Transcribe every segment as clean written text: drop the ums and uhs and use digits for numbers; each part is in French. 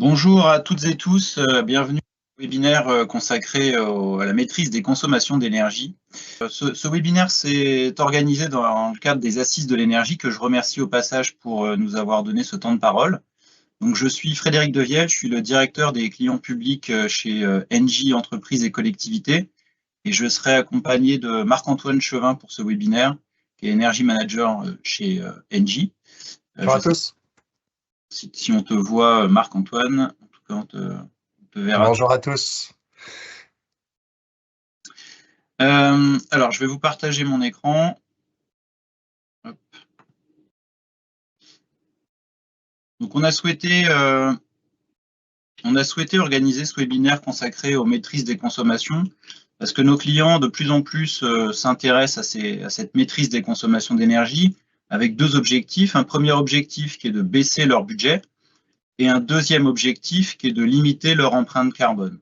Bonjour à toutes et tous, bienvenue au webinaire consacré à la maîtrise des consommations d'énergie. Ce webinaire s'est organisé dans le cadre des Assises de l'énergie que je remercie au passage pour nous avoir donné ce temps de parole. Donc, je suis Frédéric Devielle, je suis le directeur des clients publics chez Engie Entreprises et Collectivités et je serai accompagné de Marc-Antoine Chevin pour ce webinaire, qui est Energy Manager chez Engie. Bonjour à tous. Si on te voit, Marc-Antoine, en tout cas, on te verra. Bonjour à tous. Alors, je vais vous partager mon écran. Hop. Donc, on a souhaité organiser ce webinaire consacré aux maîtrises des consommations parce que nos clients, de plus en plus, s'intéressent à cette maîtrise des consommations d'énergie avec deux objectifs. Un premier objectif qui est de baisser leur budget et un deuxième objectif qui est de limiter leur empreinte carbone.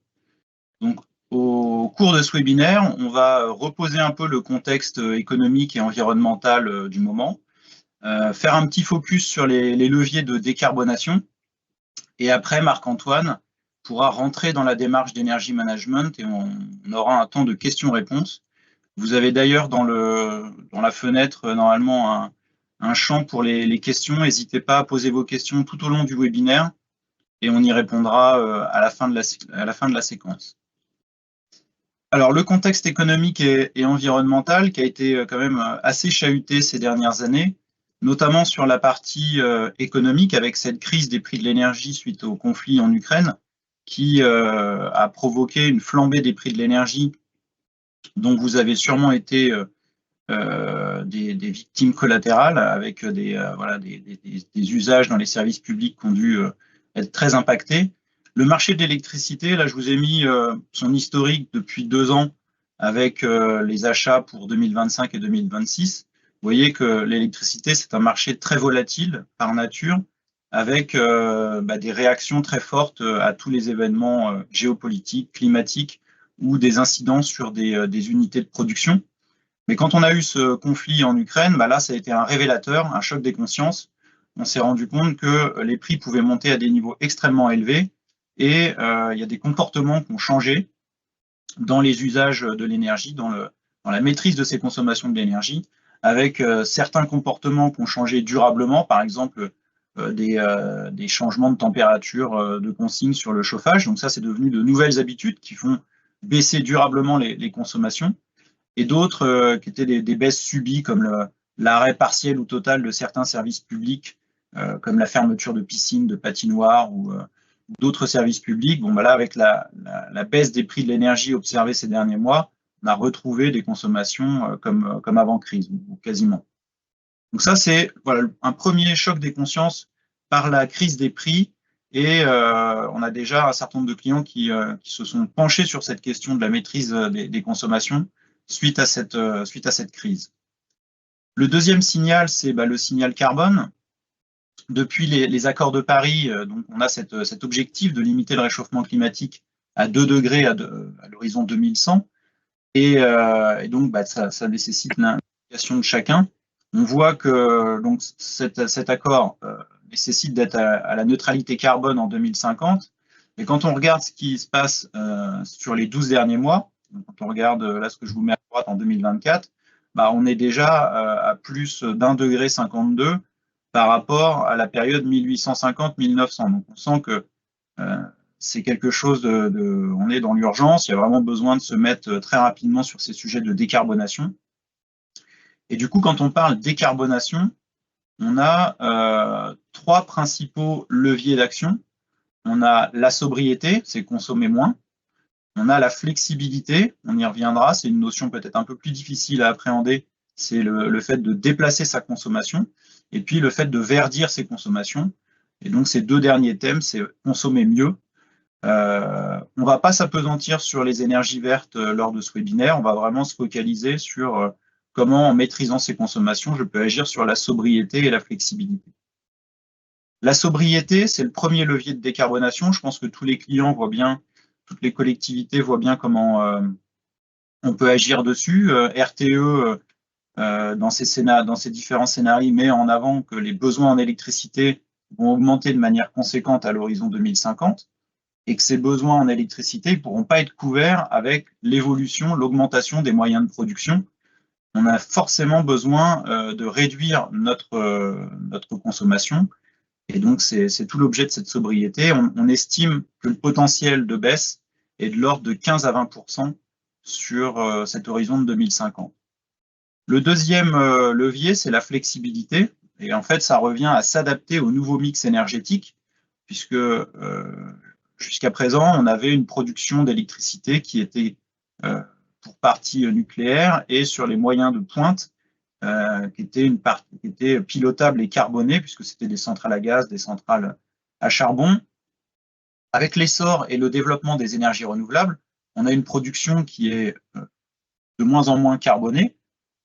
Donc, au cours de ce webinaire, on va reposer un peu le contexte économique et environnemental du moment, faire un petit focus sur les leviers de décarbonation, et après, Marc-Antoine pourra rentrer dans la démarche d'énergie management et on aura un temps de questions-réponses. Vous avez d'ailleurs dans la fenêtre, normalement, un champ pour les questions. N'hésitez pas à poser vos questions tout au long du webinaire et on y répondra à la fin de la séquence. Alors, le contexte économique et environnemental qui a été quand même assez chahuté ces dernières années, notamment sur la partie économique avec cette crise des prix de l'énergie suite au conflit en Ukraine qui a provoqué une flambée des prix de l'énergie dont vous avez sûrement été des victimes collatérales avec des usages dans les services publics qui ont dû être très impactés. Le marché de l'électricité, là je vous ai mis son historique depuis 2 ans avec les achats pour 2025 et 2026. Vous voyez que l'électricité, c'est un marché très volatile par nature, avec des réactions très fortes à tous les événements géopolitiques, climatiques ou des incidences sur des unités de production. Mais quand on a eu ce conflit en Ukraine, là, ça a été un révélateur, un choc des consciences. On s'est rendu compte que les prix pouvaient monter à des niveaux extrêmement élevés et il y a des comportements qui ont changé dans les usages de l'énergie, dans la maîtrise de ces consommations de l'énergie, avec certains comportements qui ont changé durablement, par exemple des changements de température de consigne sur le chauffage. Donc ça, c'est devenu de nouvelles habitudes qui font baisser durablement les consommations, et d'autres qui étaient des baisses subies, comme l'arrêt partiel ou total de certains services publics, comme la fermeture de piscines, de patinoires ou d'autres services publics. Bon, là, avec la baisse des prix de l'énergie observée ces derniers mois, on a retrouvé des consommations comme avant crise, ou quasiment. Donc ça, c'est un premier choc des consciences par la crise des prix. Et on a déjà un certain nombre de clients qui se sont penchés sur cette question de la maîtrise des consommations suite à cette crise. Le deuxième signal, c'est le signal carbone. Depuis les accords de Paris, donc on a cet objectif de limiter le réchauffement climatique à 2 degrés à l'horizon 2100. Et donc, ça nécessite l'implication de chacun. On voit que donc, cet accord nécessite d'être à la neutralité carbone en 2050. Et quand on regarde ce qui se passe sur les 12 derniers mois, quand on regarde là ce que je vous mets à droite en 2024, on est déjà à plus d'1,52 degré par rapport à la période 1850-1900. Donc on sent que c'est quelque chose on est dans l'urgence, il y a vraiment besoin de se mettre très rapidement sur ces sujets de décarbonation. Et du coup, quand on parle décarbonation, on a 3 principaux leviers d'action. On a la sobriété, c'est consommer moins. On a la flexibilité, on y reviendra, c'est une notion peut-être un peu plus difficile à appréhender, c'est le fait de déplacer sa consommation, et puis le fait de verdir ses consommations. Et donc ces 2 derniers thèmes, c'est consommer mieux. On ne va pas s'appesantir sur les énergies vertes lors de ce webinaire, on va vraiment se focaliser sur comment, en maîtrisant ses consommations, je peux agir sur la sobriété et la flexibilité. La sobriété, c'est le premier levier de décarbonation. Je pense que tous les clients voient bien, toutes les collectivités voient bien comment on peut agir dessus. RTE, dans ces différents scénarios, met en avant que les besoins en électricité vont augmenter de manière conséquente à l'horizon 2050 et que ces besoins en électricité ne pourront pas être couverts avec l'évolution, l'augmentation des moyens de production. On a forcément besoin de réduire notre consommation. Et donc, c'est tout l'objet de cette sobriété. On estime que le potentiel de baisse est de l'ordre de 15 à 20% sur cet horizon de 2050. Le deuxième levier, c'est la flexibilité. Et en fait, ça revient à s'adapter au nouveau mix énergétique, puisque jusqu'à présent, on avait une production d'électricité qui était pour partie nucléaire et sur les moyens de pointe, qui était pilotable et carbonée, puisque c'était des centrales à gaz, des centrales à charbon. Avec l'essor et le développement des énergies renouvelables, on a une production qui est de moins en moins carbonée,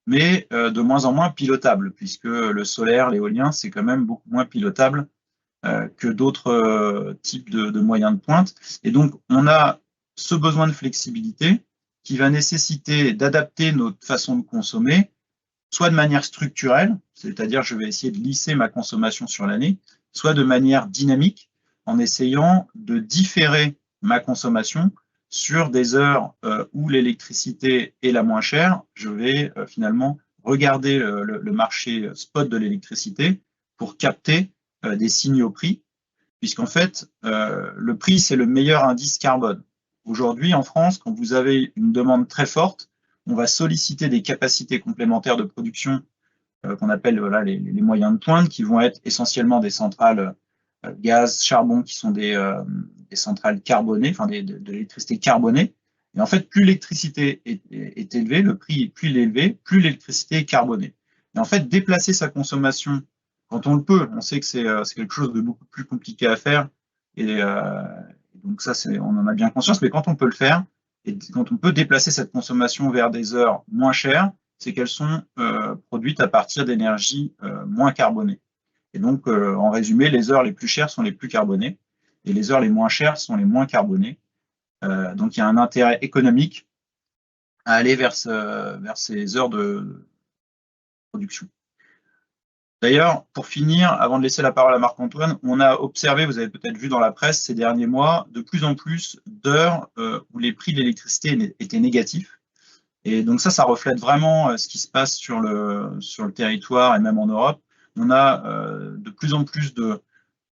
mais de moins en moins pilotable, puisque le solaire, l'éolien, c'est quand même beaucoup moins pilotable que d'autres types de moyens de pointe. Et donc, on a ce besoin de flexibilité qui va nécessiter d'adapter notre façon de consommer, soit de manière structurelle, c'est-à-dire je vais essayer de lisser ma consommation sur l'année, soit de manière dynamique, en essayant de différer ma consommation sur des heures où l'électricité est la moins chère. Je vais finalement regarder le marché spot de l'électricité pour capter des signaux prix, puisqu'en fait, le prix, c'est le meilleur indice carbone. Aujourd'hui, en France, quand vous avez une demande très forte, on va solliciter des capacités complémentaires de production qu'on appelle voilà, les moyens de pointe, qui vont être essentiellement des centrales gaz, charbon, qui sont des centrales carbonées, enfin de l'électricité carbonée. Et en fait, plus l'électricité est élevée, le prix plus il est élevé, plus l'électricité est carbonée. Et en fait, déplacer sa consommation, quand on le peut, on sait que c'est quelque chose de beaucoup plus compliqué à faire, et donc ça, on en a bien conscience, mais quand on peut le faire, et quand on peut déplacer cette consommation vers des heures moins chères, c'est qu'elles sont produites à partir d'énergies moins carbonées. Et donc, en résumé, les heures les plus chères sont les plus carbonées et les heures les moins chères sont les moins carbonées. Donc, il y a un intérêt économique à aller vers ces heures de production. D'ailleurs, pour finir, avant de laisser la parole à Marc-Antoine, on a observé, vous avez peut-être vu dans la presse ces derniers mois, de plus en plus d'heures où les prix de l'électricité étaient négatifs. Et donc ça reflète vraiment ce qui se passe sur le territoire et même en Europe. On a de plus en plus de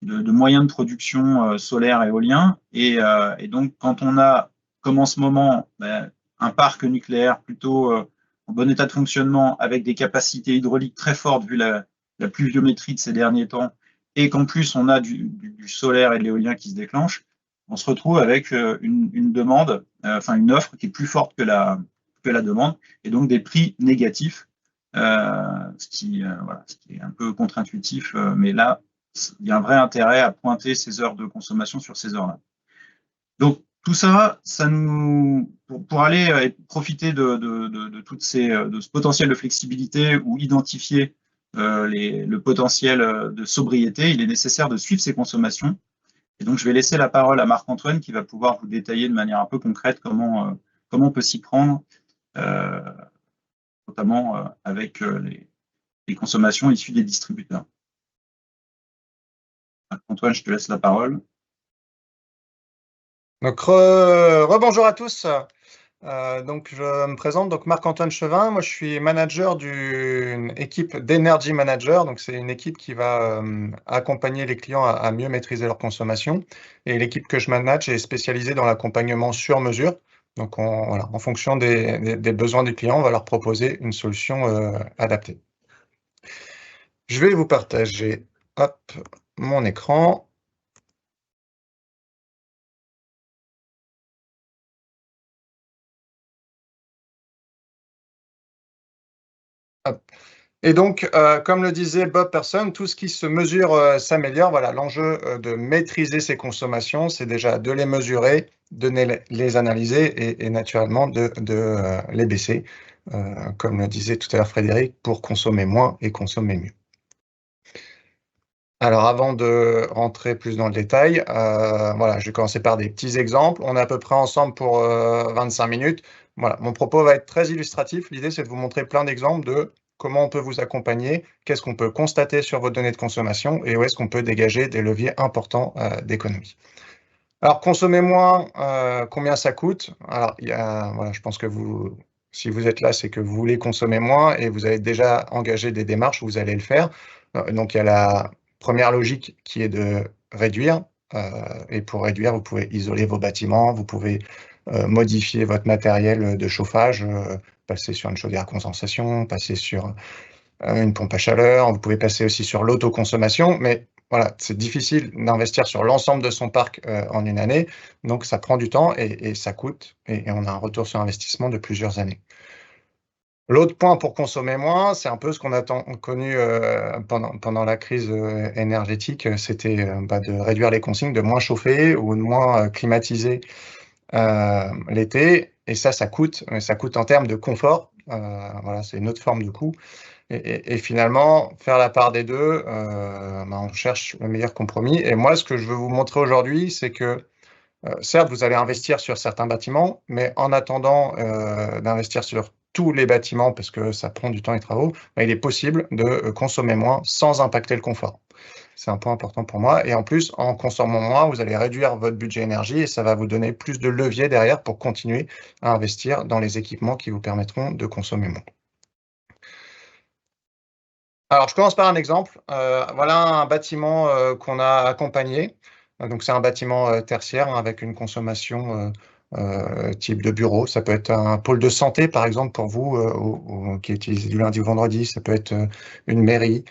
moyens de production solaire et éolien. Et donc, quand on a, comme en ce moment, un parc nucléaire plutôt en bon état de fonctionnement, avec des capacités hydrauliques très fortes, vu la pluviométrie de ces derniers temps, et qu'en plus, on a du solaire et de l'éolien qui se déclenchent, on se retrouve avec une demande, enfin une offre qui est plus forte que la demande, et donc des prix négatifs, ce qui est un peu contre-intuitif, mais là, il y a un vrai intérêt à pointer ces heures de consommation sur ces heures-là. Donc, tout ça, pour aller profiter de ce potentiel de flexibilité ou identifier le potentiel de sobriété, il est nécessaire de suivre ces consommations. Et donc, je vais laisser la parole à Marc-Antoine qui va pouvoir vous détailler de manière un peu concrète comment on peut s'y prendre, notamment avec les consommations issues des distributeurs. Antoine, je te laisse la parole. Donc, rebonjour à tous. Donc, je me présente, donc Marc-Antoine Chevin. Moi, je suis manager d'une équipe d'Energy Manager. Donc, c'est une équipe qui va accompagner les clients à mieux maîtriser leur consommation. Et l'équipe que je manage est spécialisée dans l'accompagnement sur mesure. Donc, en fonction des besoins du client, on va leur proposer une solution adaptée. Je vais vous partager mon écran. Et donc, comme le disait Bob Person, tout ce qui se mesure s'améliore. Voilà, l'enjeu de maîtriser ses consommations, c'est déjà de les mesurer, de les analyser et naturellement de les baisser, comme le disait tout à l'heure Frédéric, pour consommer moins et consommer mieux. Alors, avant de rentrer plus dans le détail, voilà, je vais commencer par des petits exemples. On est à peu près ensemble pour 25 minutes. Voilà, mon propos va être très illustratif. L'idée, c'est de vous montrer plein d'exemples de comment on peut vous accompagner, qu'est-ce qu'on peut constater sur vos données de consommation et où est-ce qu'on peut dégager des leviers importants d'économie. Alors, consommer moins, combien ça coûte? Alors, voilà, je pense que si vous êtes là, c'est que vous voulez consommer moins et vous avez déjà engagé des démarches où vous allez le faire. Donc, il y a la première logique qui est de réduire. Et pour réduire, vous pouvez isoler vos bâtiments, vous pouvez modifier votre matériel de chauffage, passer sur une chaudière à condensation, passer sur une pompe à chaleur, vous pouvez passer aussi sur l'autoconsommation, mais voilà, c'est difficile d'investir sur l'ensemble de son parc en une année, donc ça prend du temps et ça coûte, et on a un retour sur investissement de plusieurs années. L'autre point pour consommer moins, c'est un peu ce qu'on a connu pendant la crise énergétique, c'était de réduire les consignes, de moins chauffer ou de moins climatiser l'été, et ça coûte, mais ça coûte en termes de confort. Voilà, c'est une autre forme de coût. Et finalement, faire la part des deux, on cherche le meilleur compromis. Et moi, ce que je veux vous montrer aujourd'hui, c'est que, certes, vous allez investir sur certains bâtiments, mais en attendant d'investir sur tous les bâtiments, parce que ça prend du temps et des travaux, il est possible de consommer moins sans impacter le confort. C'est un point important pour moi. Et en plus, en consommant moins, vous allez réduire votre budget énergie et ça va vous donner plus de levier derrière pour continuer à investir dans les équipements qui vous permettront de consommer moins. Alors, je commence par un exemple. Voilà un bâtiment qu'on a accompagné. Donc, c'est un bâtiment tertiaire avec une consommation type de bureau. Ça peut être un pôle de santé, par exemple, pour vous, qui est utilisé du lundi au vendredi. Ça peut être une mairie.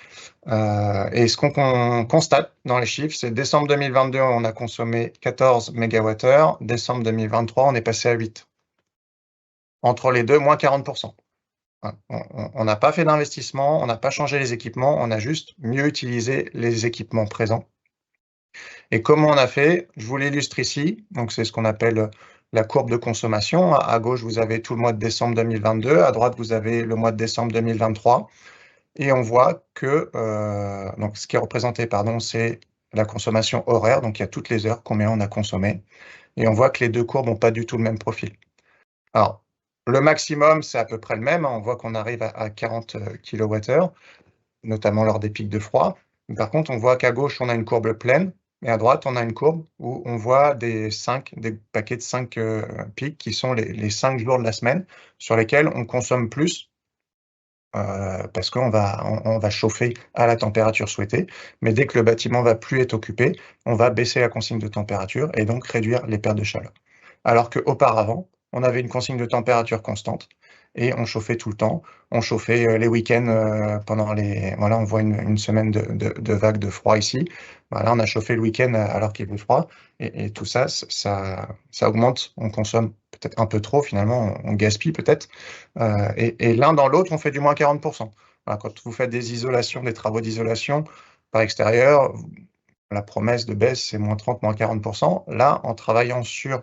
Et ce qu'on constate dans les chiffres, c'est décembre 2022, on a consommé 14 MWh. Décembre 2023, on est passé à 8. Entre les deux, moins 40%. On n'a pas fait d'investissement, on n'a pas changé les équipements, on a juste mieux utilisé les équipements présents. Et comment on a fait? Je vous l'illustre ici. Donc, c'est ce qu'on appelle la courbe de consommation. À gauche, vous avez tout le mois de décembre 2022. À droite, vous avez le mois de décembre 2023. Et on voit que donc ce qui est représenté, c'est la consommation horaire. Donc, il y a toutes les heures, combien on a consommé. Et on voit que les deux courbes n'ont pas du tout le même profil. Alors, le maximum, c'est à peu près le même. On voit qu'on arrive à 40 kWh, notamment lors des pics de froid. Par contre, on voit qu'à gauche, on a une courbe pleine, et à droite, on a une courbe où on voit des paquets de 5 pics qui sont les 5 jours de la semaine sur lesquels on consomme plus parce qu'on va chauffer à la température souhaitée. Mais dès que le bâtiment va plus être occupé, on va baisser la consigne de température et donc réduire les pertes de chaleur. Alors qu'auparavant, on avait une consigne de température constante et on chauffait tout le temps. On chauffait les week-ends pendant les... Voilà, on voit une semaine de vagues de froid ici. Voilà, on a chauffé le week-end alors qu'il fait froid. Et tout ça, ça augmente. On consomme peut-être un peu trop, finalement. On gaspille peut-être. Et l'un dans l'autre, on fait du moins 40%. Voilà, quand vous faites des isolations, des travaux d'isolation par extérieur, la promesse de baisse, c'est moins 30, moins 40%. Là, en travaillant sur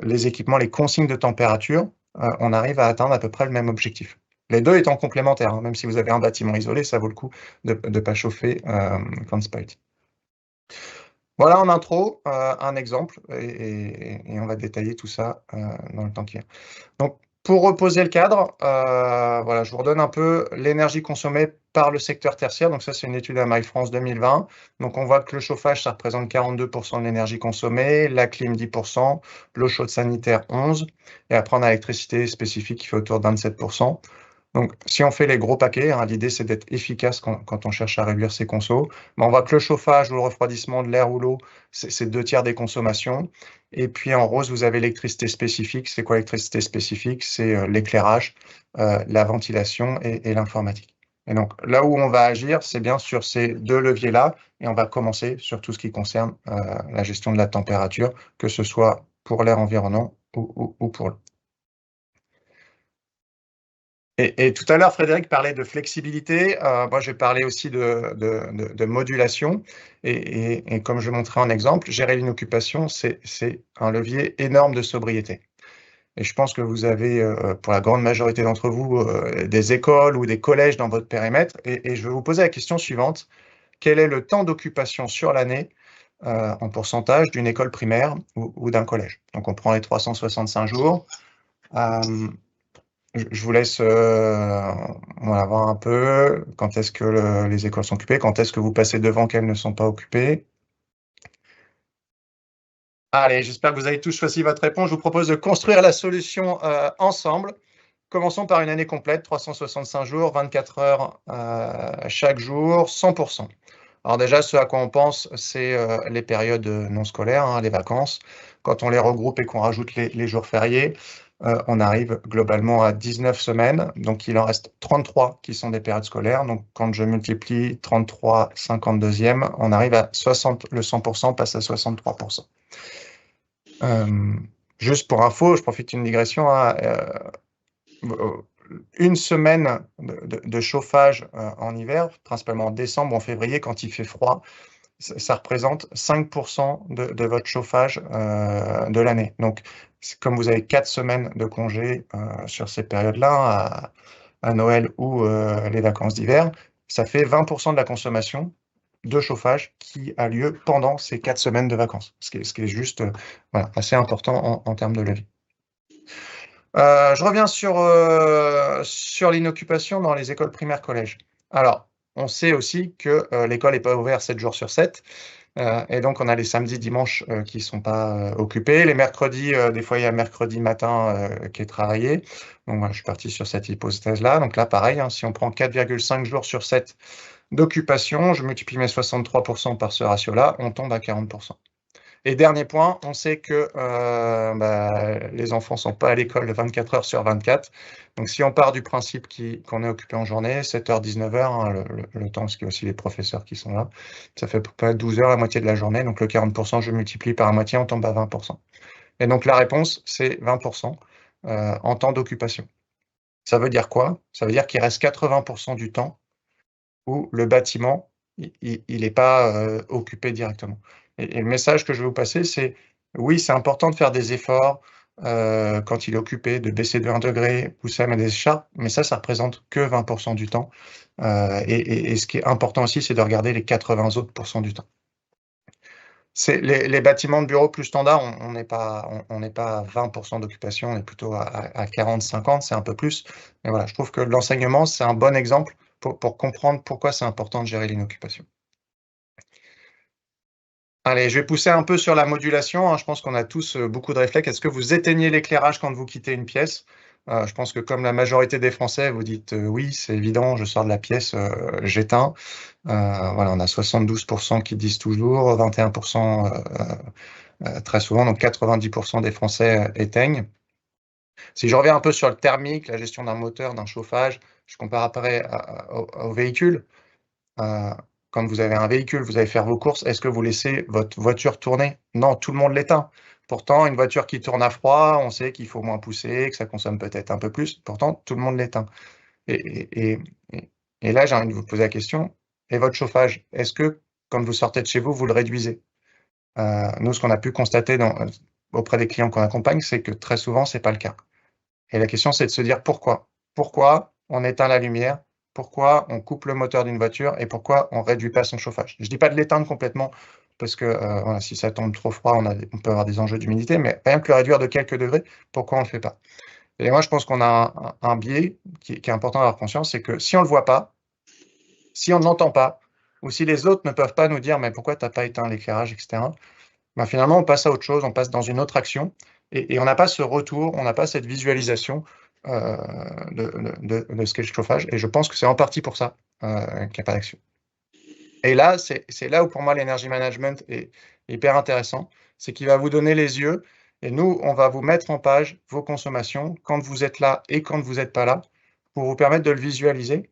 les équipements, les consignes de température, on arrive à atteindre à peu près le même objectif. Les deux étant complémentaires, même si vous avez un bâtiment isolé, ça vaut le coup de ne pas chauffer quand c'est pas utile. Voilà en intro un exemple et on va détailler tout ça dans le temps qui vient. Donc, pour reposer le cadre, voilà, je vous redonne un peu l'énergie consommée par le secteur tertiaire. Donc ça, c'est une étude à MyFrance 2020. Donc on voit que le chauffage, ça représente 42% de l'énergie consommée, la clim 10%, l'eau chaude sanitaire 11%, et après on a l'électricité spécifique qui fait autour de 27%. Donc si on fait les gros paquets, l'idée c'est d'être efficace quand on cherche à réduire ses consos. Mais on voit que le chauffage ou le refroidissement de l'air ou l'eau, c'est 2/3 des consommations. Et puis en rose, vous avez l'électricité spécifique. C'est quoi l'électricité spécifique? C'est l'éclairage, la ventilation et l'informatique. Et donc là où on va agir, c'est bien sur ces deux leviers-là. Et on va commencer sur tout ce qui concerne la gestion de la température, que ce soit pour l'air environnant ou pour l'eau. Et tout à l'heure, Frédéric parlait de flexibilité. Moi, je vais parler aussi de modulation. Et comme je montrais en exemple, gérer l'inoccupation, c'est un levier énorme de sobriété. Et je pense que vous avez, pour la grande majorité d'entre vous, des écoles ou des collèges dans votre périmètre. Et je vais vous poser la question suivante. Quel est le temps d'occupation sur l'année en pourcentage d'une école primaire ou d'un collège? Donc, on prend les 365 jours. je vous laisse voilà, voir un peu quand est-ce que les écoles sont occupées, quand est-ce que vous passez devant qu'elles ne sont pas occupées. Allez, j'espère que vous avez tous choisi votre réponse. Je vous propose de construire la solution ensemble. Commençons par une année complète, 365 jours, 24 heures chaque jour, 100%. Alors déjà, ce à quoi on pense, c'est les périodes non scolaires, hein, les vacances. Quand on les regroupe et qu'on rajoute les jours fériés, on arrive globalement à 19 semaines. Donc il en reste 33 qui sont des périodes scolaires. Donc quand je multiplie 33, 52e, on arrive à 60, le 100% passe à 63%. Juste pour info, je profite d'une digression, hein, une semaine de chauffage en hiver, principalement en décembre ou en février, quand il fait froid, ça représente 5% de votre chauffage de l'année. Donc, comme vous avez 4 semaines de congé sur ces périodes-là, à Noël ou les vacances d'hiver, ça fait 20% de la consommation de chauffage qui a lieu pendant ces 4 semaines de vacances, ce qui est juste voilà, assez important en termes de levier. Je reviens sur l'inoccupation dans les écoles primaires collèges. Alors, on sait aussi que l'école n'est pas ouverte 7 jours sur 7. Et donc, on a les samedis, dimanches qui ne sont pas occupés. Les mercredis, des fois, il y a mercredi matin qui est travaillé. Donc, voilà, je suis parti sur cette hypothèse-là. Donc là, pareil, hein, si on prend 4,5 jours sur 7 d'occupation, je multiplie mes 63% par ce ratio-là, on tombe à 40%. Et dernier point, on sait que les enfants ne sont pas à l'école de 24 heures sur 24. Donc, si on part du principe qu'on est occupé en journée, 7h, 19h, hein, le temps, parce qu'il y a aussi les professeurs qui sont là, ça fait à peu près 12 heures, la moitié de la journée. Donc, le 40%, je multiplie par la moitié, on tombe à 20%. Et donc, la réponse, c'est 20% en temps d'occupation. Ça veut dire quoi? Ça veut dire qu'il reste 80% du temps où le bâtiment, il n'est pas occupé directement. Et le message que je vais vous passer, c'est oui, c'est important de faire des efforts quand il est occupé, de baisser de 1 degré, pousser à mettre des écharpes, mais ça représente que 20% du temps. Et ce qui est important aussi, c'est de regarder les 80 autres % du temps. Les bâtiments de bureaux plus standards, on n'est pas à 20% d'occupation, on est plutôt à 40-50, c'est un peu plus. Mais voilà, je trouve que l'enseignement, c'est un bon exemple pour comprendre pourquoi c'est important de gérer l'inoccupation. Allez, je vais pousser un peu sur la modulation, hein. Je pense qu'on a tous beaucoup de réflexes. Est-ce que vous éteignez l'éclairage quand vous quittez une pièce? Je pense que comme la majorité des Français, vous dites oui, c'est évident, je sors de la pièce, j'éteins. Voilà, on a 72% qui disent toujours, 21% très souvent, donc 90% des Français éteignent. Si je reviens un peu sur le thermique, la gestion d'un moteur, d'un chauffage, je compare après au véhicule. Quand vous avez un véhicule, vous allez faire vos courses, est-ce que vous laissez votre voiture tourner? Non, tout le monde l'éteint. Pourtant, une voiture qui tourne à froid, on sait qu'il faut moins pousser, que ça consomme peut-être un peu plus. Pourtant, tout le monde l'éteint. Et là, j'ai envie de vous poser la question, et votre chauffage, est-ce que quand vous sortez de chez vous, vous le réduisez? Nous, ce qu'on a pu constater auprès des clients qu'on accompagne, c'est que très souvent, ce n'est pas le cas. Et la question, c'est de se dire pourquoi. Pourquoi on éteint la lumière? Pourquoi on coupe le moteur d'une voiture? Et pourquoi on ne réduit pas son chauffage? Je ne dis pas de l'éteindre complètement, parce que voilà, si ça tombe trop froid, on peut avoir des enjeux d'humidité, mais rien que le réduire de quelques degrés, pourquoi on ne le fait pas? Et moi, je pense qu'on a un biais qui est important à avoir conscience, c'est que si on ne le voit pas, si on ne l'entend pas, ou si les autres ne peuvent pas nous dire « mais pourquoi tu n'as pas éteint l'éclairage, etc. », ben finalement, on passe à autre chose, on passe dans une autre action, et on n'a pas ce retour, on n'a pas cette visualisation de ce qu'est le chauffage, et je pense que c'est en partie pour ça qu'il n'y a pas d'action. Et là, c'est là où pour moi l'energy management est hyper intéressant, c'est qu'il va vous donner les yeux, et nous, on va vous mettre en page vos consommations quand vous êtes là et quand vous n'êtes pas là, pour vous permettre de le visualiser,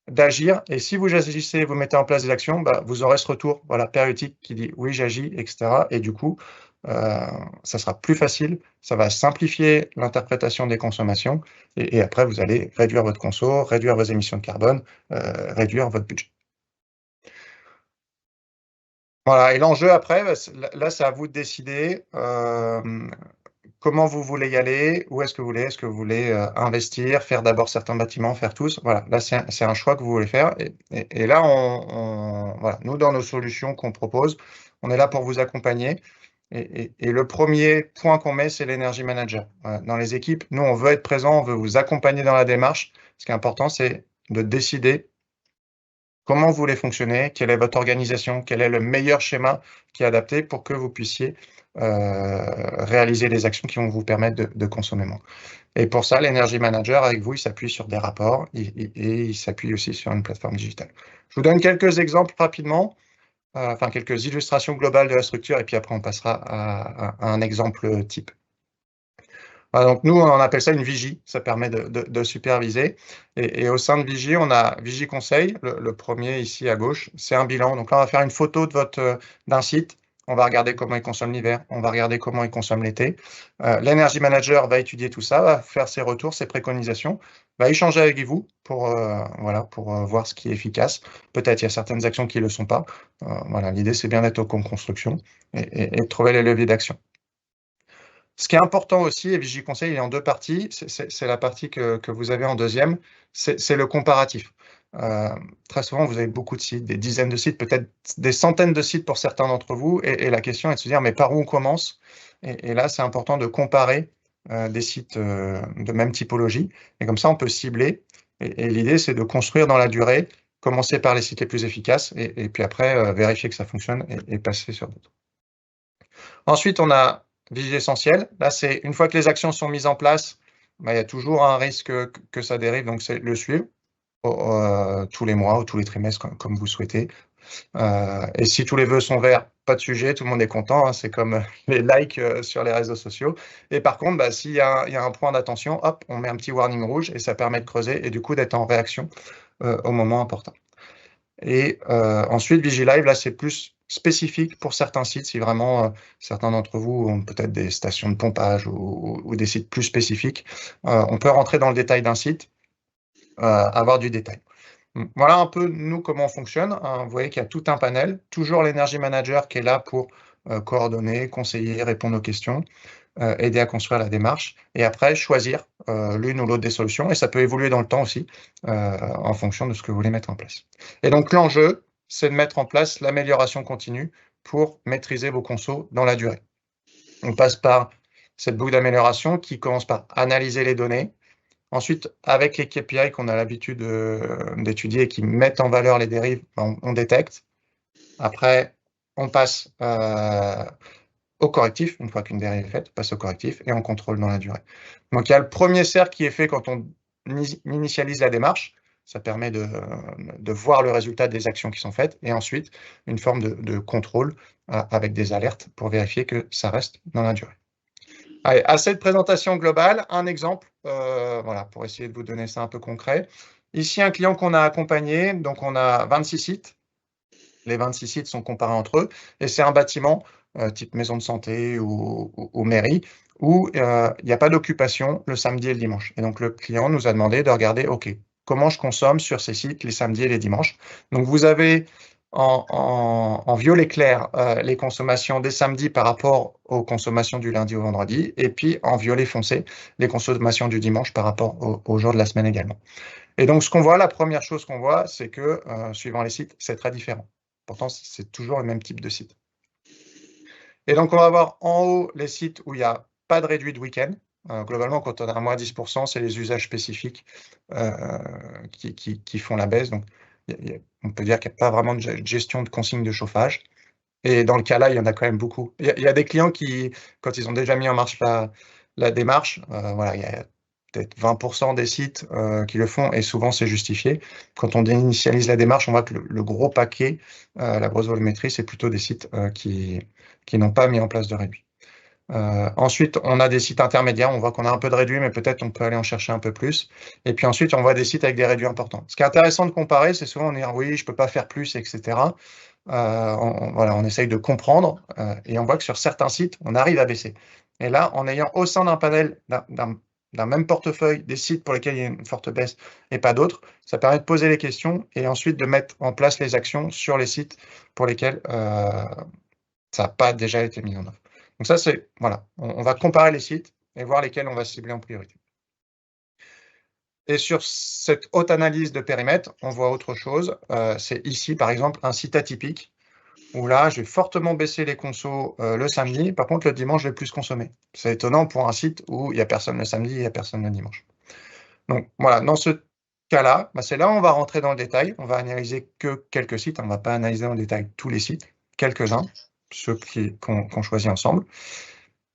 d'agir, et si vous agissez, vous mettez en place des actions, bah, vous aurez ce retour voilà, périodique qui dit oui, j'agis, etc. Et du coup, ça sera plus facile, ça va simplifier l'interprétation des consommations, et après, vous allez réduire votre conso, réduire vos émissions de carbone, réduire votre budget. Voilà, et l'enjeu après, bah, là, c'est à vous de décider comment vous voulez y aller, où est-ce que vous voulez, investir, faire d'abord certains bâtiments, faire tous. Voilà, là, c'est un choix que vous voulez faire. Et là, voilà, nous, dans nos solutions qu'on propose, on est là pour vous accompagner. Et le premier point qu'on met, c'est l'Energy Manager. Dans les équipes, nous, on veut être présent, on veut vous accompagner dans la démarche. Ce qui est important, c'est de décider comment vous voulez fonctionner, quelle est votre organisation, quel est le meilleur schéma qui est adapté pour que vous puissiez réaliser les actions qui vont vous permettre de consommer moins. Et pour ça, l'Energy Manager, avec vous, il s'appuie sur des rapports et il s'appuie aussi sur une plateforme digitale. Je vous donne quelques exemples rapidement, enfin quelques illustrations globales de la structure, et puis après, on passera à un exemple type. Voilà, donc nous, on appelle ça une vigie, ça permet de superviser. Et au sein de Vigie, on a Vigie Conseil, le premier ici à gauche, c'est un bilan. Donc là, on va faire une photo d'un site, on va regarder comment il consomme l'hiver, on va regarder comment il consomme l'été. L'Energy Manager va étudier tout ça, va faire ses retours, ses préconisations, va échanger avec vous pour, voilà, pour voir ce qui est efficace. Peut-être il y a certaines actions qui ne le sont pas. Voilà, l'idée, c'est bien d'être en construction et de trouver les leviers d'action. Ce qui est important aussi, et Vigie Conseil, il est en deux parties, c'est la partie que vous avez en deuxième, c'est le comparatif. Très souvent, vous avez beaucoup de sites, des dizaines de sites, peut-être des centaines de sites pour certains d'entre vous, et la question est de se dire, mais par où on commence? Et là, c'est important de comparer des sites de même typologie, et comme ça, on peut cibler, et l'idée, c'est de construire dans la durée, commencer par les sites les plus efficaces, et puis après, vérifier que ça fonctionne, et passer sur d'autres. Ensuite, on a Vigie Essentiel. Là, c'est une fois que les actions sont mises en place, il y a toujours un risque que ça dérive, donc c'est le suivre tous les mois ou tous les trimestres, comme vous souhaitez. Et si tous les vœux sont verts, pas de sujet, tout le monde est content, hein, c'est comme les likes sur les réseaux sociaux. Et par contre, s'il y a un point d'attention, hop, on met un petit warning rouge et ça permet de creuser et du coup d'être en réaction au moment important. Et ensuite, VigiLive, là, c'est plus spécifique pour certains sites. Si vraiment certains d'entre vous ont peut-être des stations de pompage ou des sites plus spécifiques, on peut rentrer dans le détail d'un site, avoir du détail. Voilà un peu, nous, comment on fonctionne. Vous voyez qu'il y a tout un panel. Toujours l'Energy Manager qui est là pour coordonner, conseiller, répondre aux questions, aider à construire la démarche. Et après, choisir l'une ou l'autre des solutions. Et ça peut évoluer dans le temps aussi, en fonction de ce que vous voulez mettre en place. Et donc, l'enjeu, c'est de mettre en place l'amélioration continue pour maîtriser vos consos dans la durée. On passe par cette boucle d'amélioration qui commence par analyser les données. Ensuite, avec les KPI qu'on a l'habitude d'étudier et qui mettent en valeur les dérives, on détecte. Après, on passe au correctif, une fois qu'une dérive est faite, on passe au correctif et on contrôle dans la durée. Donc, il y a le premier cercle qui est fait quand on initialise la démarche. Ça permet de voir le résultat des actions qui sont faites. Et ensuite, une forme de contrôle avec des alertes pour vérifier que ça reste dans la durée. Allez, à cette présentation globale, un exemple, voilà, pour essayer de vous donner ça un peu concret. Ici, un client qu'on a accompagné, donc on a 26 sites. Les 26 sites sont comparés entre eux, et c'est un bâtiment type maison de santé ou mairie, où il n'y a pas d'occupation le samedi et le dimanche. Et donc, le client nous a demandé de regarder, OK, comment je consomme sur ces sites les samedis et les dimanches. Donc, vous avez en violet clair les consommations des samedis par rapport aux consommations du lundi au vendredi, et puis en violet foncé, les consommations du dimanche par rapport aux jours de la semaine également. Et donc, ce qu'on voit, la première chose qu'on voit, c'est que, suivant les sites, c'est très différent. Pourtant, c'est toujours le même type de site. Et donc, on va voir en haut les sites où il n'y a pas de réduit de week-end. Globalement, quand on a moins 10%, c'est les usages spécifiques qui font la baisse. Donc, on peut dire qu'il n'y a pas vraiment de gestion de consignes de chauffage. Et dans le cas là, il y en a quand même beaucoup. Il y a des clients qui, quand ils ont déjà mis en marche la démarche, voilà, il y a peut-être 20% des sites qui le font, et souvent c'est justifié. Quand on initialise la démarche, on voit que le gros paquet, la grosse volumétrie, c'est plutôt des sites qui n'ont pas mis en place de réduit. Ensuite, on a des sites intermédiaires, on voit qu'on a un peu de réduit, mais peut-être on peut aller en chercher un peu plus. Et puis ensuite, on voit des sites avec des réduits importants. Ce qui est intéressant de comparer, c'est souvent on dit oui, je ne peux pas faire plus, etc. Voilà, on essaye de comprendre et on voit que sur certains sites, on arrive à baisser. Et là, en ayant au sein d'un panel, d'un même portefeuille, des sites pour lesquels il y a une forte baisse et pas d'autres, ça permet de poser les questions et ensuite de mettre en place les actions sur les sites pour lesquels ça n'a pas déjà été mis en œuvre. Donc ça, c'est, voilà, on va comparer les sites et voir lesquels on va cibler en priorité. Et sur cette haute analyse de périmètre, on voit autre chose. C'est ici, par exemple, un site atypique où là, je vais fortement baisser les consos le samedi. Par contre, le dimanche, je vais plus consommer. C'est étonnant pour un site où il n'y a personne le samedi et il n'y a personne le dimanche. Donc voilà, dans ce cas-là, c'est là où on va rentrer dans le détail. On va analyser que quelques sites. On ne va pas analyser en détail tous les sites, quelques-uns, ceux qu'on choisit ensemble.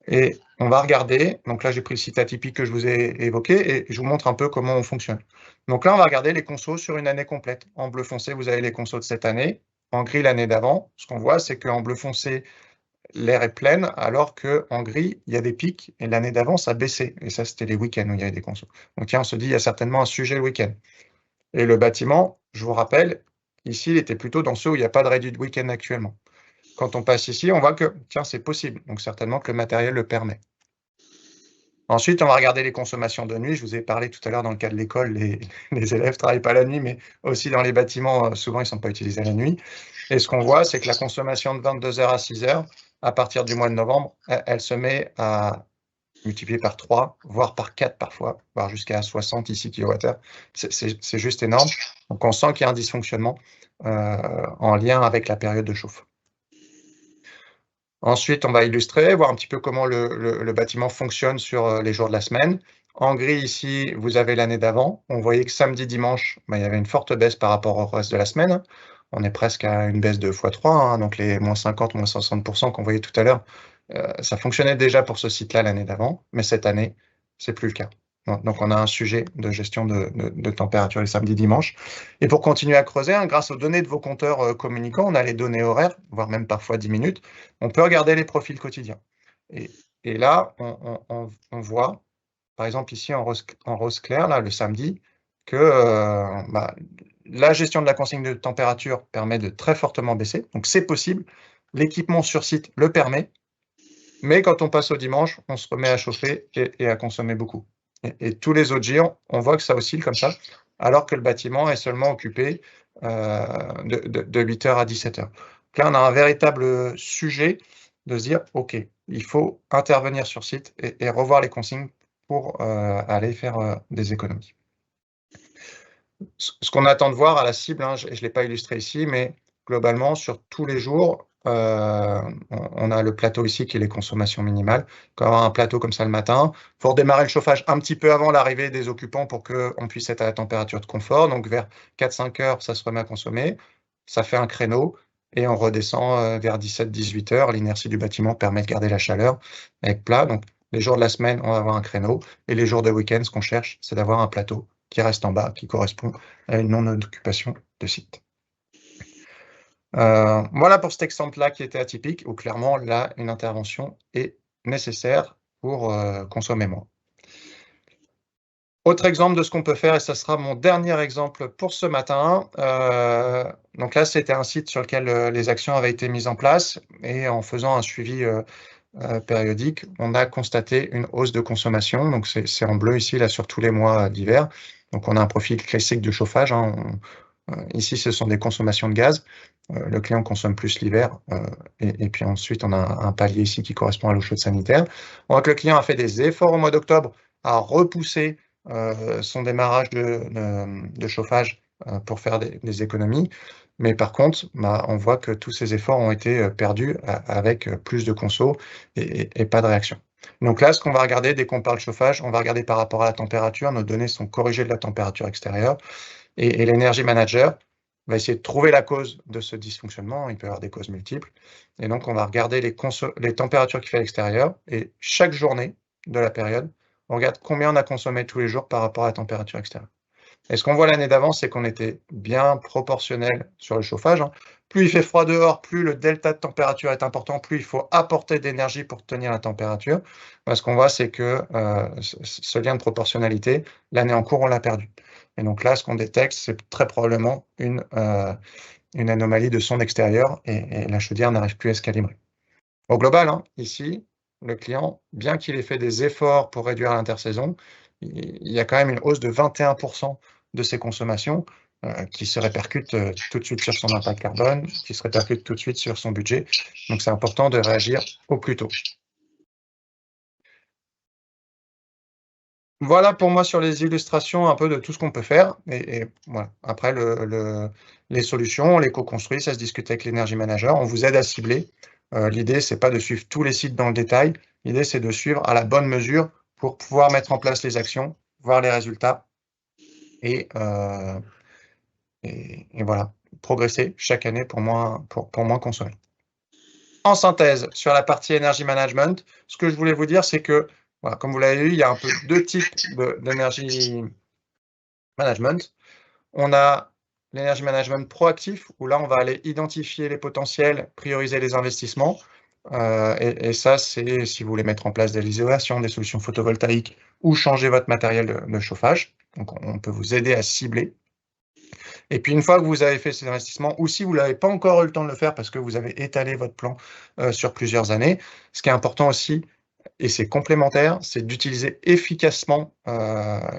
Et on va regarder, donc là j'ai pris le site atypique que je vous ai évoqué et je vous montre un peu comment on fonctionne. Donc là on va regarder les consos sur une année complète. En bleu foncé, vous avez les consos de cette année. En gris, l'année d'avant. Ce qu'on voit, c'est qu'en bleu foncé, l'air est pleine, alors qu'en gris, il y a des pics et l'année d'avant, ça baissait. Et ça, c'était les week-ends où il y avait des consos. Donc tiens, on se dit, il y a certainement un sujet le week-end. Et le bâtiment, je vous rappelle, ici, il était plutôt dans ceux où il n'y a pas de réduit de week-end actuellement. Quand on passe ici, on voit que, tiens, c'est possible. Donc certainement que le matériel le permet. Ensuite, on va regarder les consommations de nuit. Je vous ai parlé tout à l'heure dans le cas de l'école, les élèves ne travaillent pas la nuit, mais aussi dans les bâtiments, souvent, ils ne sont pas utilisés la nuit. Et ce qu'on voit, c'est que la consommation de 22h à 6h, à partir du mois de novembre, elle se met à multiplier par 3, voire par 4 parfois, voire jusqu'à 60 ici kWh. C'est juste énorme. Donc, on sent qu'il y a un dysfonctionnement en lien avec la période de chauffe. Ensuite, on va illustrer, voir un petit peu comment le bâtiment fonctionne sur les jours de la semaine. En gris, ici, vous avez l'année d'avant. On voyait que samedi, dimanche, il y avait une forte baisse par rapport au reste de la semaine. On est presque à une baisse de x3, donc les moins 50, moins 60% qu'on voyait tout à l'heure, ça fonctionnait déjà pour ce site-là l'année d'avant, mais cette année, c'est plus le cas. Donc, on a un sujet de gestion de température les samedis, dimanches. Et pour continuer à creuser, grâce aux données de vos compteurs communicants, on a les données horaires, voire même parfois 10 minutes. On peut regarder les profils quotidiens. Et là, on voit, par exemple ici en rose clair, là, le samedi, que la gestion de la consigne de température permet de très fortement baisser. Donc, c'est possible. L'équipement sur site le permet. Mais quand on passe au dimanche, on se remet à chauffer et à consommer beaucoup. Et tous les autres jours, on voit que ça oscille comme ça, alors que le bâtiment est seulement occupé de 8h à 17h. Donc là, on a un véritable sujet de se dire, OK, il faut intervenir sur site et revoir les consignes pour aller faire des économies. Ce qu'on attend de voir à la cible, je ne l'ai pas illustré ici, mais globalement, sur tous les jours, on a le plateau ici qui est les consommations minimales. Quand on a un plateau comme ça le matin, il faut redémarrer le chauffage un petit peu avant l'arrivée des occupants pour qu'on puisse être à la température de confort. Donc vers 4-5 heures, ça se remet à consommer. Ça fait un créneau et on redescend vers 17-18 heures. L'inertie du bâtiment permet de garder la chaleur avec plat. Donc les jours de la semaine, on va avoir un créneau. Et les jours de week-end, ce qu'on cherche, c'est d'avoir un plateau qui reste en bas, qui correspond à une non-occupation de site. Voilà pour cet exemple-là qui était atypique, où clairement, là, une intervention est nécessaire pour consommer moins. Autre exemple de ce qu'on peut faire, et ça sera mon dernier exemple pour ce matin. Donc là, c'était un site sur lequel les actions avaient été mises en place, et en faisant un suivi périodique, on a constaté une hausse de consommation. Donc c'est en bleu ici, là, sur tous les mois d'hiver. Donc on a un profil classique de chauffage. Ici, ce sont des consommations de gaz. Le client consomme plus l'hiver. Et puis ensuite, on a un palier ici qui correspond à l'eau chaude sanitaire. On voit que le client a fait des efforts au mois d'octobre à repousser son démarrage de chauffage pour faire des économies. Mais par contre, on voit que tous ces efforts ont été perdus avec plus de conso et pas de réaction. Donc là, ce qu'on va regarder dès qu'on parle chauffage, on va regarder par rapport à la température. Nos données sont corrigées de la température extérieure. Et l'Energy Manager va essayer de trouver la cause de ce dysfonctionnement. Il peut y avoir des causes multiples. Et donc, on va regarder les températures qu'il fait à l'extérieur. Et chaque journée de la période, on regarde combien on a consommé tous les jours par rapport à la température extérieure. Et ce qu'on voit l'année d'avant, c'est qu'on était bien proportionnel sur le chauffage. Plus il fait froid dehors, plus le delta de température est important, plus il faut apporter d'énergie pour tenir la température. Ce qu'on voit, c'est que ce lien de proportionnalité, l'année en cours, on l'a perdu. Et donc là, ce qu'on détecte, c'est très probablement une anomalie de son extérieur et la chaudière n'arrive plus à se calibrer. Au global, ici, le client, bien qu'il ait fait des efforts pour réduire l'intersaison, il y a quand même une hausse de 21% de ses consommations qui se répercute tout de suite sur son impact carbone, qui se répercute tout de suite sur son budget. Donc, c'est important de réagir au plus tôt. Voilà pour moi sur les illustrations un peu de tout ce qu'on peut faire. Et voilà. Après, les solutions, on les co-construit, ça se discute avec l'Energy Manager. On vous aide à cibler. L'idée, c'est pas de suivre tous les sites dans le détail. L'idée, c'est de suivre à la bonne mesure pour pouvoir mettre en place les actions, voir les résultats et, et voilà, progresser chaque année pour moins consommer. En synthèse, sur la partie Energy Management, ce que je voulais vous dire, c'est que, voilà, comme vous l'avez vu, il y a un peu deux types d'énergie management. On a l'énergie management proactif, où là, on va aller identifier les potentiels, prioriser les investissements. Et ça, c'est si vous voulez mettre en place de l'isolation, des solutions photovoltaïques ou changer votre matériel de chauffage. Donc, on peut vous aider à cibler. Et puis, une fois que vous avez fait ces investissements, ou si vous n'avez pas encore eu le temps de le faire parce que vous avez étalé votre plan sur plusieurs années, ce qui est important aussi, et c'est complémentaire, c'est d'utiliser efficacement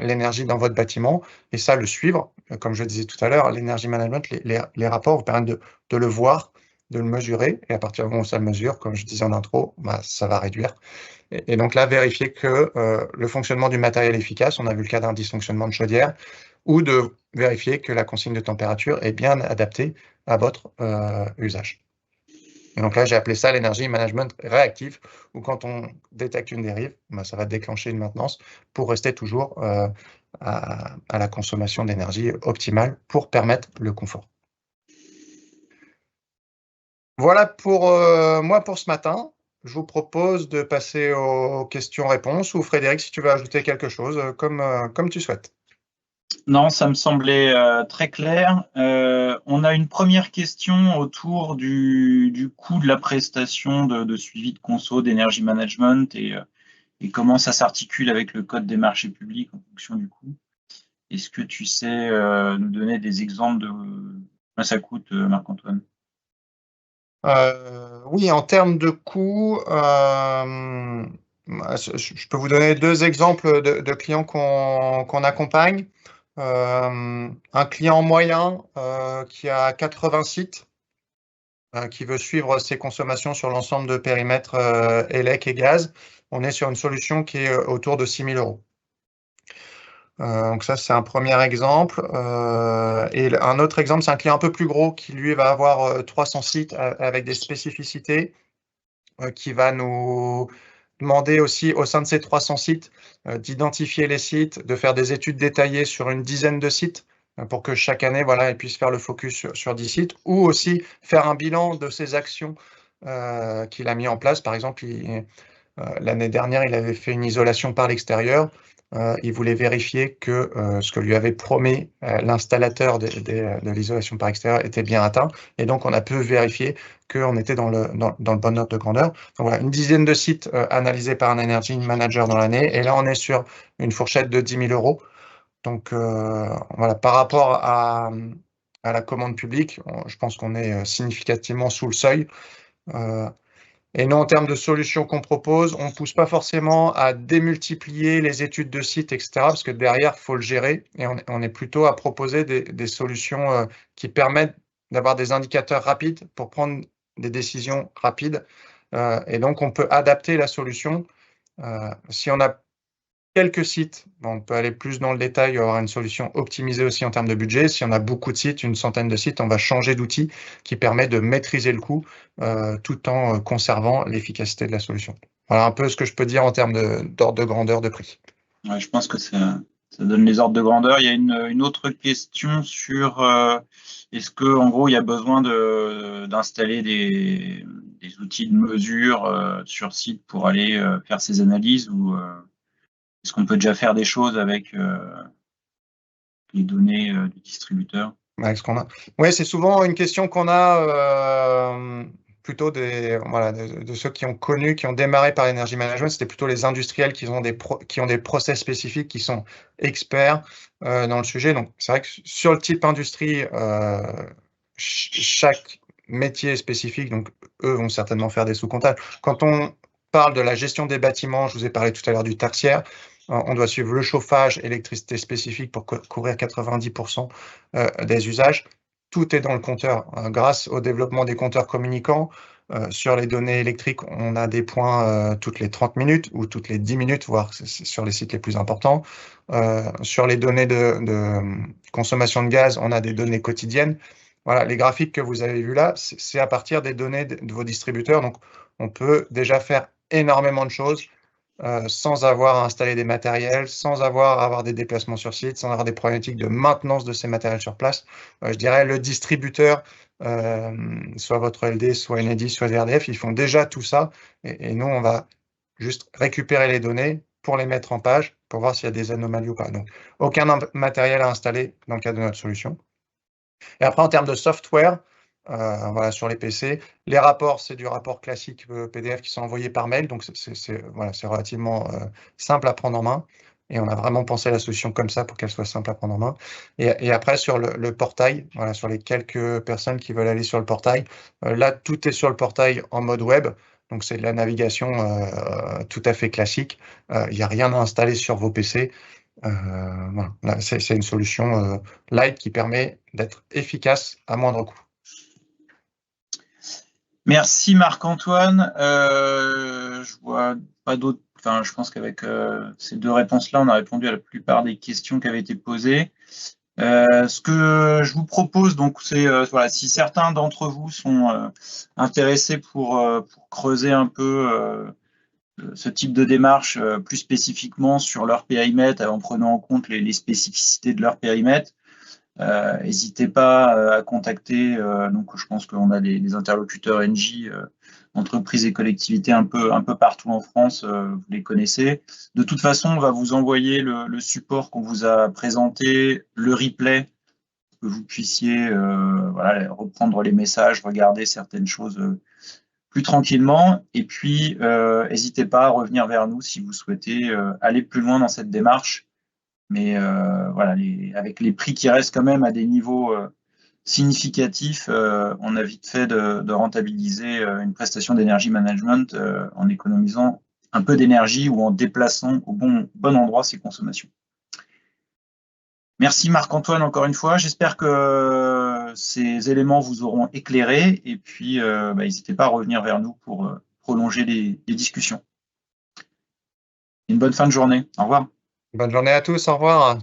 l'énergie dans votre bâtiment et ça, le suivre. Comme je disais tout à l'heure, l'énergie management, les rapports vous permettent de le voir, de le mesurer et à partir du moment où ça le mesure, comme je disais en intro, bah, ça va réduire. Et donc là, vérifier que le fonctionnement du matériel est efficace, on a vu le cas d'un dysfonctionnement de chaudière, ou de vérifier que la consigne de température est bien adaptée à votre usage. Et donc là, j'ai appelé ça l'énergie management réactif, où quand on détecte une dérive, bah, ça va déclencher une maintenance pour rester toujours à la consommation d'énergie optimale pour permettre le confort. Voilà pour moi pour ce matin. Je vous propose de passer aux questions-réponses, ou Frédéric, si tu veux ajouter quelque chose, comme tu souhaites. Non, ça me semblait très clair. On a une première question autour du coût de la prestation de suivi de conso d'Energy Management et comment ça s'articule avec le code des marchés publics en fonction du coût. Est-ce que tu sais nous donner des exemples de combien ça coûte, Marc-Antoine? Oui, en termes de coûts, je peux vous donner deux exemples de clients qu'on accompagne. Un client moyen qui a 80 sites, qui veut suivre ses consommations sur l'ensemble de périmètres élec et gaz. On est sur une solution qui est autour de 6 000 €. Donc ça, c'est un premier exemple. Et un autre exemple, c'est un client un peu plus gros qui, lui, va avoir 300 sites avec des spécificités, qui va nous demander aussi, au sein de ces 300 sites, d'identifier les sites, de faire des études détaillées sur une dizaine de sites, pour que chaque année, voilà, il puisse faire le focus sur 10 sites, ou aussi faire un bilan de ses actions qu'il a mis en place. Par exemple, l'année dernière, il avait fait une isolation par l'extérieur. Il voulait vérifier que ce que lui avait promis l'installateur de l'isolation par extérieur était bien atteint. Et donc, on a pu vérifier qu'on était dans le bon ordre de grandeur. Donc, voilà, une dizaine de sites analysés par un Energy Manager dans l'année. Et là, on est sur une fourchette de 10 000 €. Donc, voilà, par rapport à la commande publique, je pense qu'on est significativement sous le seuil. Et nous, en termes de solutions qu'on propose, on ne pousse pas forcément à démultiplier les études de sites, etc., parce que derrière, il faut le gérer. Et on est plutôt à proposer des solutions qui permettent d'avoir des indicateurs rapides pour prendre des décisions rapides. Et donc, on peut adapter la solution. Si on a quelques sites, on peut aller plus dans le détail, avoir une solution optimisée aussi en termes de budget. Si on a beaucoup de sites, une centaine de sites, on va changer d'outil qui permet de maîtriser le coût tout en conservant l'efficacité de la solution. Voilà un peu ce que je peux dire en termes d'ordre de grandeur de prix. Ouais, je pense que ça donne les ordres de grandeur. Il y a une autre question sur est-ce que, en gros, il y a besoin d'installer des outils de mesure sur site pour aller faire ces analyses, ou est-ce qu'on peut déjà faire des choses avec les données du distributeur? Avec ce qu'on a. Oui, c'est souvent une question qu'on a plutôt voilà, de ceux qui ont connu, qui ont démarré par l'énergie management. C'était plutôt les industriels qui ont des process spécifiques, qui sont experts dans le sujet. Donc, c'est vrai que sur le type industrie, chaque métier est spécifique. Donc, eux vont certainement faire des sous-comptables. Quand on parle de la gestion des bâtiments, je vous ai parlé tout à l'heure du tertiaire, on doit suivre le chauffage, électricité spécifique pour couvrir 90% des usages. Tout est dans le compteur. Grâce au développement des compteurs communicants, Sur les données électriques, on a des points toutes les 30 minutes ou toutes les 10 minutes, voire c'est sur les sites les plus importants. Sur les données de consommation de gaz, on a des données quotidiennes. Voilà, les graphiques que vous avez vus là, c'est à partir des données de vos distributeurs. Donc, on peut déjà faire énormément de choses sans avoir à installer des matériels, sans avoir à avoir des déplacements sur site, sans avoir des problématiques de maintenance de ces matériels sur place. Je dirais le distributeur, soit votre LD, soit Enedis, soit VRDF, ils font déjà tout ça. Et nous, on va juste récupérer les données pour les mettre en page, pour voir s'il y a des anomalies ou pas. Donc, aucun matériel à installer dans le cadre de notre solution. Et après, en termes de software, voilà, sur les PC, les rapports, c'est du rapport classique PDF qui sont envoyés par mail, donc voilà, c'est relativement simple à prendre en main. Et on a vraiment pensé la solution comme ça pour qu'elle soit simple à prendre en main. Et après, sur le portail, voilà, sur les quelques personnes qui veulent aller sur le portail, là, tout est sur le portail en mode web. Donc, c'est de la navigation tout à fait classique. Il n'y a rien à installer sur vos PC. Voilà. C'est une solution light qui permet d'être efficace à moindre coût. Merci Marc-Antoine. Je vois pas d'autres. Enfin, je pense qu'avec ces deux réponses-là, on a répondu à la plupart des questions qui avaient été posées. Ce que je vous propose, donc, c'est voilà, si certains d'entre vous sont intéressés pour creuser un peu ce type de démarche plus spécifiquement sur leur périmètre, en prenant en compte les spécificités de leur périmètre, n'hésitez pas à contacter. Donc, je pense qu'on a des interlocuteurs NJ, entreprises et collectivités un peu partout en France, vous les connaissez. De toute façon, on va vous envoyer le support qu'on vous a présenté, le replay, que vous puissiez voilà, reprendre les messages, regarder certaines choses plus tranquillement. Et puis, n'hésitez pas à revenir vers nous si vous souhaitez aller plus loin dans cette démarche. Mais voilà, avec les prix qui restent quand même à des niveaux significatifs, on a vite fait de rentabiliser une prestation d'énergie management en économisant un peu d'énergie ou en déplaçant au bon endroit ses consommations. Merci Marc-Antoine encore une fois. J'espère que ces éléments vous auront éclairé et puis n'hésitez pas à revenir vers nous pour prolonger les discussions. Une bonne fin de journée. Au revoir. Bonne journée à tous. Au revoir.